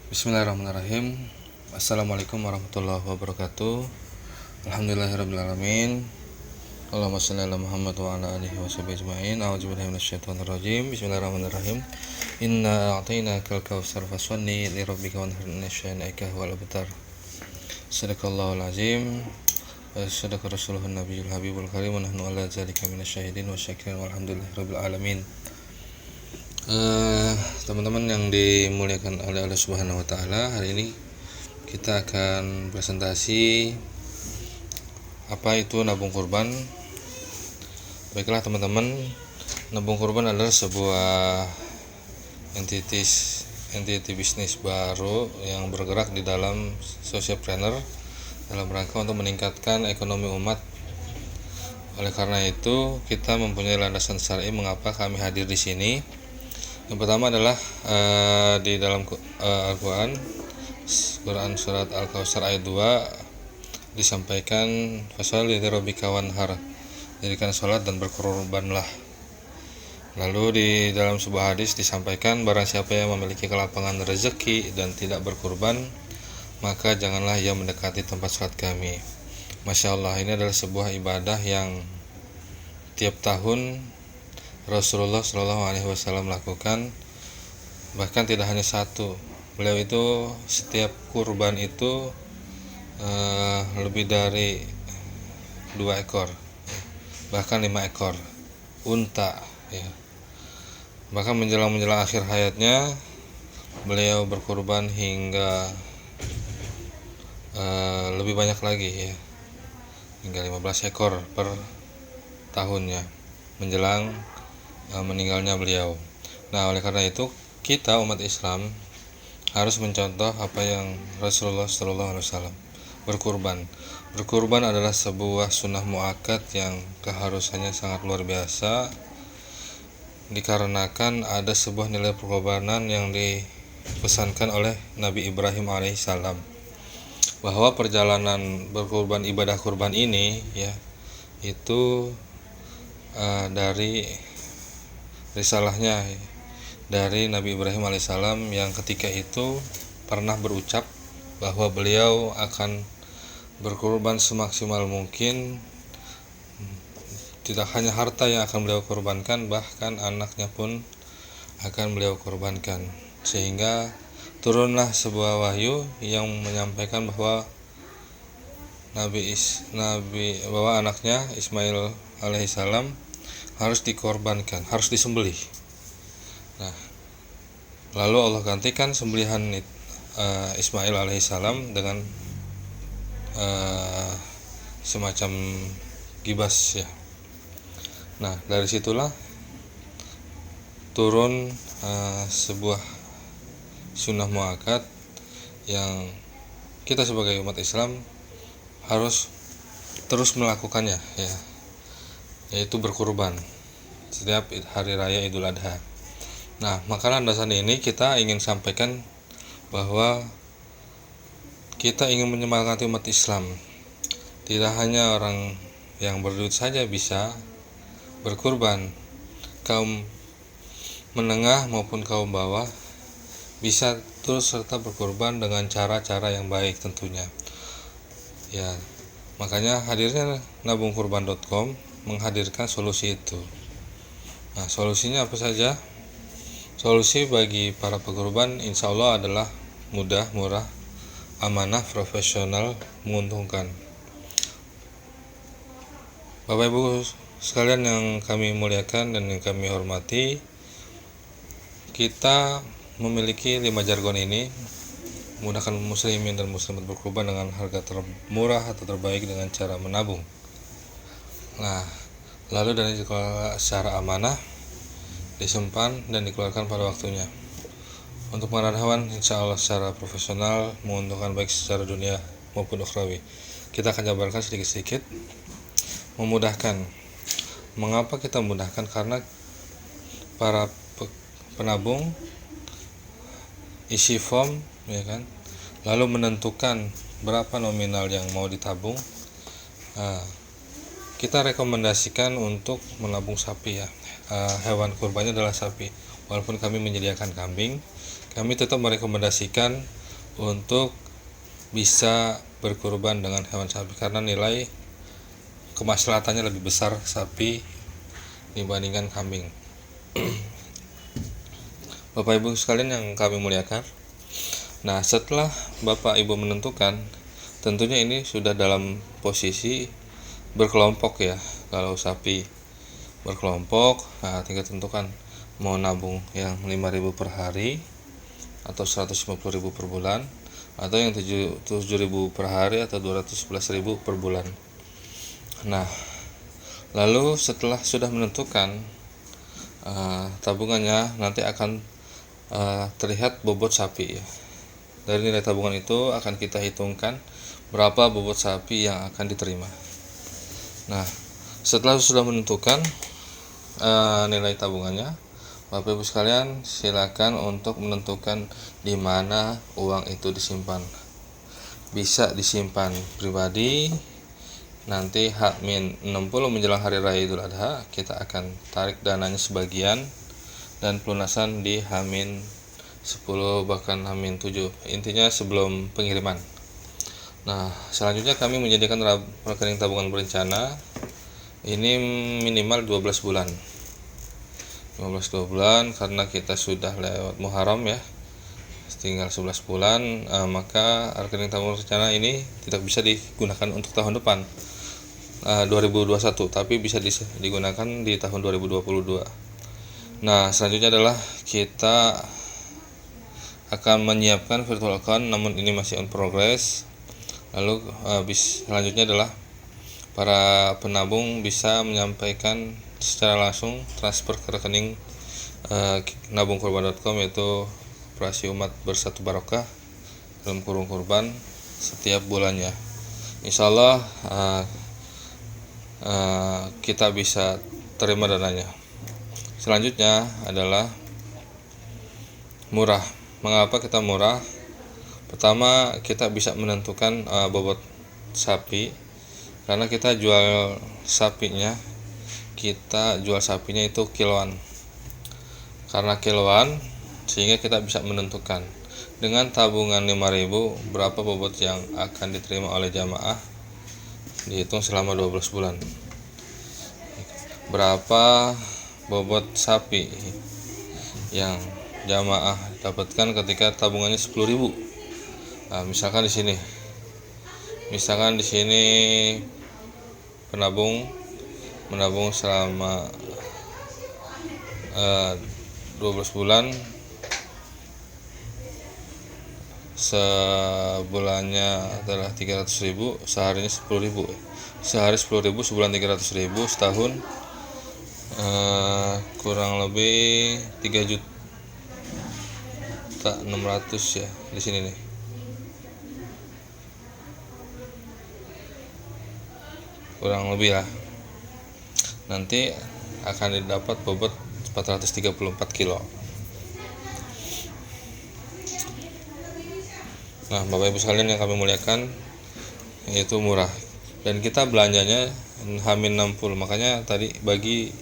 Bismillahirrahmanirrahim. Assalamualaikum warahmatullahi wabarakatuh. Alhamdulillahirrabbilalamin. Allahumma shalli ala Muhammad wa ala alihi wa sahbihi ajma'in. A'udzubillahi minasyaitonir rajim. Bismillahirrahmanirrahim. Inna a'tainakal kautsar fasholli li rabbika wanhar inna syani'aka huwal abtar. Shadaqallahul azim. Sadaqa rasuluhun nabiyul habibul karim wa nahnu ala dzalika minasyahidin wa syakirin walhamdulillahirabbil alamin. Teman-teman yang dimuliakan oleh Allah Subhanahu wa taala, hari ini kita akan presentasi apa itu nabung kurban. Baiklah teman-teman, nabung kurban adalah sebuah entity bisnis baru yang bergerak di dalam socialpreneur dalam rangka untuk meningkatkan ekonomi umat. Oleh karena itu, kita mempunyai landasan syar'i mengapa kami hadir di sini. Yang pertama adalah di dalam Al-Quran surat Al-Kautsar ayat 2 disampaikan fasholli li rabbika wanhar, dirikan salat dan berkorbanlah. Lalu di dalam sebuah hadis disampaikan barang siapa yang memiliki kelapangan rezeki dan tidak berkurban, maka janganlah ia mendekati tempat salat kami. Masya Allah, ini adalah sebuah ibadah yang tiap tahun Rasulullah SAW lakukan, bahkan tidak hanya satu. Beliau itu setiap kurban itu lebih dari 2 ekor, bahkan 5 ekor unta ya. Bahkan menjelang akhir hayatnya beliau berkurban hingga lebih banyak lagi ya, hingga 15 ekor per tahunnya menjelang meninggalnya beliau. Nah, oleh karena itu kita umat Islam harus mencontoh apa yang Rasulullah SAW berkurban. Berkurban adalah sebuah sunnah muakkad yang keharusannya sangat luar biasa, dikarenakan ada sebuah nilai pengorbanan yang dipesankan oleh Nabi Ibrahim alaihissalam, bahwa perjalanan berkurban, ibadah kurban ini ya, itu dari risalahnya dari Nabi Ibrahim alaihissalam yang ketika itu pernah berucap bahwa beliau akan berkurban semaksimal mungkin. Tidak hanya harta yang akan beliau korbankan, bahkan anaknya pun akan beliau korbankan. Sehingga turunlah sebuah wahyu yang menyampaikan bahwa bahwa anaknya Ismail alaihissalam harus dikorbankan, harus disembelih. Nah, lalu Allah gantikan sembelihan Ismail alaihissalam dengan semacam gibas ya. Nah, dari situlah turun sebuah sunnah muakkad yang kita sebagai umat Islam harus terus melakukannya ya, yaitu berkurban setiap hari raya Idul Adha. Nah, maka landasan ini kita ingin sampaikan bahwa kita ingin menyemangati umat Islam. Tidak hanya orang yang berduit saja bisa berkurban, kaum menengah maupun kaum bawah bisa terus serta berkurban dengan cara-cara yang baik tentunya ya. Makanya hadirnya nabungkurban.com menghadirkan solusi itu. Nah, solusinya apa saja? Solusi bagi para pekurban insya Allah adalah mudah, murah, amanah, profesional, menguntungkan. Bapak Ibu sekalian yang kami muliakan dan yang kami hormati, kita memiliki 5 jargon ini: memudahkan muslimin dan muslimat berkurban dengan harga termurah atau terbaik dengan cara menabung. Nah, lalu dana dikelola secara amanah, disimpan dan dikeluarkan pada waktunya. Untuk pengadaan hewan insya Allah secara profesional, menguntungkan baik secara dunia maupun ukhrawi. Kita akan jabarkan sedikit-sedikit. Memudahkan. Mengapa kita memudahkan? Karena para penabung isi form ya kan, lalu menentukan berapa nominal yang mau ditabung. Kita rekomendasikan untuk menabung sapi ya. Hewan kurbannya adalah sapi. Walaupun kami menyediakan kambing, kami tetap merekomendasikan untuk bisa berkurban dengan hewan sapi karena nilai kemaslahatannya lebih besar sapi dibandingkan kambing. Bapak Ibu sekalian yang kami muliakan, nah setelah Bapak Ibu menentukan, tentunya ini sudah dalam posisi berkelompok ya. Kalau sapi berkelompok, nah tinggal tentukan mau nabung yang 5.000 per hari atau 150.000 per bulan, atau yang 7.000 per hari atau 211.000 per bulan. Nah, lalu setelah sudah menentukan tabungannya, nanti akan terlihat bobot sapi ya. Dari nilai tabungan itu akan kita hitungkan berapa bobot sapi yang akan diterima. Nah, setelah sudah menentukan nilai tabungannya, Bapak Ibu sekalian silakan untuk menentukan di mana uang itu disimpan. Bisa disimpan pribadi, nanti H-60 menjelang hari raya Idul Adha kita akan tarik dananya sebagian dan pelunasan di H-10 bahkan H-7, intinya sebelum pengiriman. Nah, selanjutnya kami menyediakan rekening tabungan berencana ini minimal 12 bulan karena kita sudah lewat Muharram ya, tinggal 11 bulan, maka rekening tabungan berencana ini tidak bisa digunakan untuk tahun depan 2021, tapi bisa digunakan di tahun 2022. Nah, selanjutnya adalah kita akan menyiapkan virtual account, namun ini masih on progress. Lalu selanjutnya adalah para penabung bisa menyampaikan secara langsung transfer ke rekening nabungkurban.com, yaitu Operasi Umat Bersatu Barokah dalam kurung kurban setiap bulannya. Insya Allah kita bisa terima dananya. Selanjutnya adalah murah. Mengapa kita murah? Pertama, kita bisa menentukan bobot sapi karena kita jual sapinya itu kiloan. Karena kiloan sehingga kita bisa menentukan dengan tabungan 5.000 berapa bobot yang akan diterima oleh jamaah, dihitung selama 12 bulan. Berapa bobot sapi yang jamaah dapatkan ketika tabungannya 10.000. Nah, misalkan di sini penabung menabung selama 12 bulan, sebulannya adalah 300.000, seharinya 10.000. Sehari 10.000, sebulan 300.000, setahun kurang lebih 3.600.000 ya di sini nih. Kurang lebih lah. Nanti akan didapat bobot 434 kilo. Nah, Bapak Ibu sekalian yang kami muliakan, itu murah dan kita belanjanya H-60. Makanya tadi bagi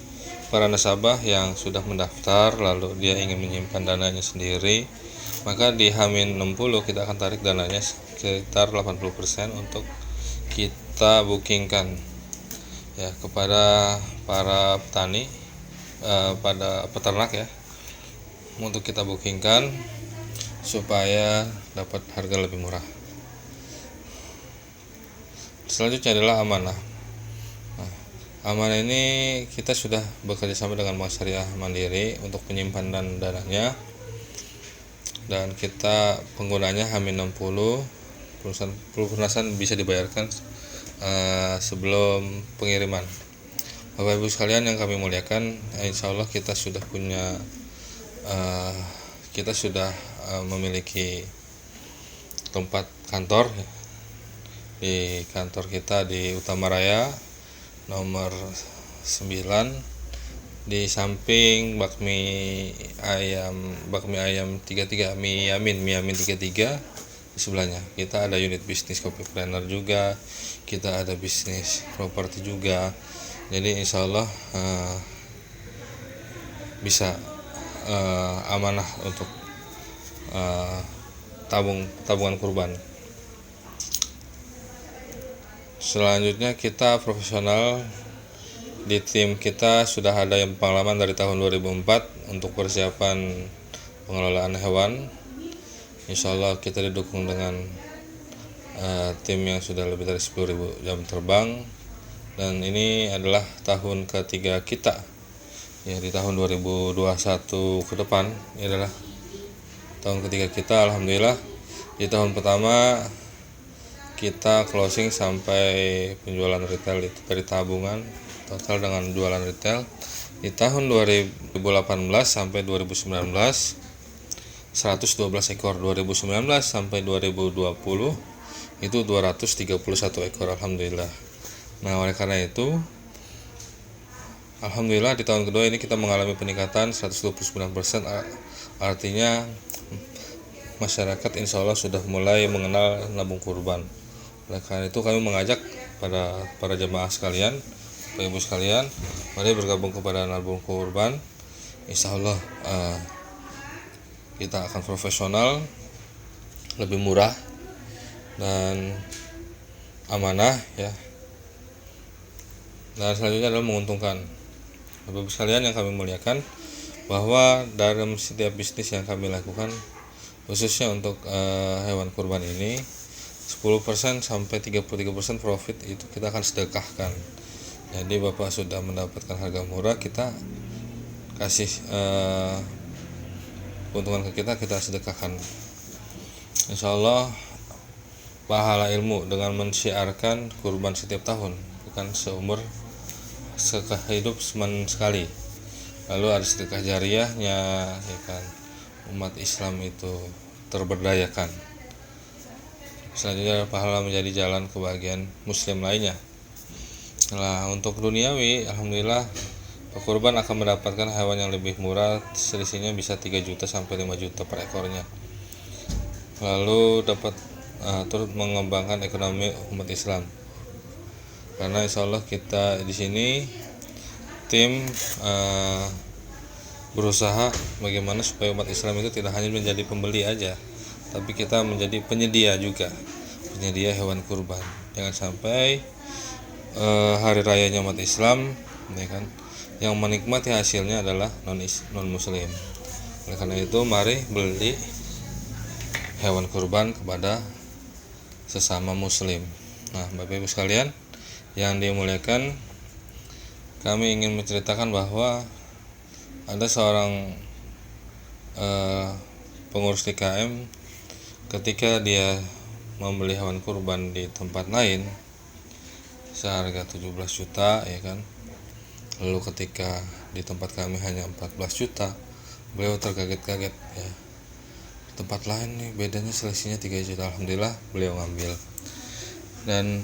para nasabah yang sudah mendaftar lalu dia ingin menyimpan dananya sendiri, maka di H-60 kita akan tarik dananya sekitar 80% untuk kita bookingkan ya kepada para petani, pada peternak ya, untuk kita bookingkan supaya dapat harga lebih murah. Selanjutnya adalah amanah. Nah, amanah ini kita sudah bekerja sama dengan Bank Syariah Mandiri untuk penyimpanan dananya, dan kita penggunanya H-60, pelunasan bisa dibayarkan sebelum pengiriman. Bapak Ibu sekalian yang kami muliakan, insya Allah kita sudah punya memiliki tempat kantor di kantor kita di Utama Raya nomor 9, di samping bakmi ayam 33, mie Yamin 33. Di sebelahnya kita ada unit bisnis kopi planner juga, kita ada bisnis properti juga. Jadi insya Allah bisa amanah untuk tabungan kurban. Selanjutnya kita profesional. Di tim kita sudah ada yang pengalaman dari tahun 2004 untuk persiapan pengelolaan hewan. Insya Allah kita didukung dengan tim yang sudah lebih dari 10.000 jam terbang, dan ini adalah tahun ketiga kita ya. Di tahun 2021 ke depan ini adalah tahun ketiga kita. Alhamdulillah, di tahun pertama kita closing sampai penjualan retail itu dari tabungan total dengan jualan retail. Di tahun 2018 sampai 2019 112 ekor, 2019 sampai 2020 itu 231 ekor. Alhamdulillah. Nah, oleh karena itu alhamdulillah di tahun kedua ini kita mengalami peningkatan 129%, artinya masyarakat insya Allah sudah mulai mengenal nabung kurban. Oleh karena itu kami mengajak pada para jemaah sekalian, Bapak Ibu sekalian, mari bergabung kepada nabung kurban. Insya Allah kita akan profesional, lebih murah dan amanah ya. Dan selanjutnya adalah menguntungkan. Bapak Ibu sekalian yang kami muliakan, bahwa dalam setiap bisnis yang kami lakukan, khususnya untuk hewan kurban ini, 10% sampai 33% profit itu kita akan sedekahkan. Jadi Bapak sudah mendapatkan harga murah, kita kasih keuntungan ke kita sedekahkan. Insya Allah pahala ilmu dengan mensyiarkan kurban setiap tahun, bukan hidup sekali. Lalu ada sedekah jariyahnya ya kan, umat Islam itu terberdayakan. Selanjutnya pahala menjadi jalan kebahagiaan muslim lainnya. Nah, untuk duniawi, alhamdulillah pekurban akan mendapatkan hewan yang lebih murah, selisihnya bisa 3 juta sampai 5 juta per ekornya. Lalu dapat turut mengembangkan ekonomi umat Islam. Karena insya Allah kita di sini tim berusaha bagaimana supaya umat Islam itu tidak hanya menjadi pembeli aja, tapi kita menjadi penyedia juga, penyedia hewan kurban. Jangan sampai hari rayanya umat Islam ya kan, yang menikmati hasilnya adalah non muslim. Oleh karena itu mari beli hewan kurban kepada sesama muslim. Nah, Bapak Ibu sekalian yang dimuliakan, kami ingin menceritakan bahwa ada seorang pengurus DKM, ketika dia membeli hewan kurban di tempat lain seharga 17 juta ya kan, lalu ketika di tempat kami hanya 14 juta, beliau terkaget-kaget ya, tempat lain nih bedanya selisihnya 3 juta. Alhamdulillah beliau ngambil, dan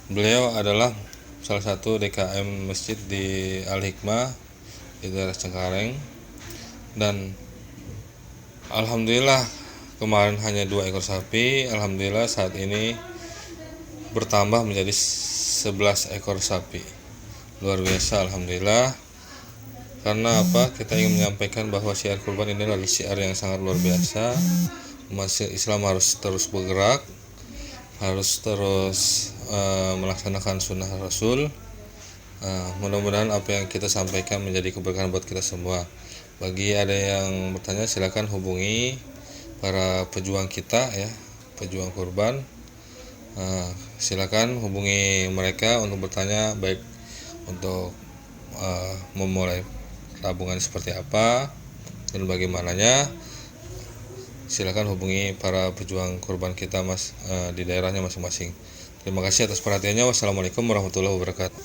beliau adalah salah satu DKM masjid di Al-Hikmah di daerah Cengkareng. Dan alhamdulillah kemarin hanya 2 ekor sapi, alhamdulillah saat ini bertambah menjadi 11 ekor sapi. Luar biasa, alhamdulillah. Karena apa? Kita ingin menyampaikan bahwa syiar kurban ini adalah syiar yang sangat luar biasa. Umat Islam harus terus bergerak, harus terus melaksanakan sunnah Rasul. Mudah-mudahan apa yang kita sampaikan menjadi keberkahan buat kita semua. Bagi ada yang bertanya, silakan hubungi para pejuang kita ya, pejuang kurban. Silakan hubungi mereka untuk bertanya, baik untuk memulai tabungan seperti apa dan bagaimananya. Silakan hubungi para pejuang kurban kita di daerahnya masing-masing. Terima kasih atas perhatiannya. Wassalamualaikum warahmatullahi wabarakatuh.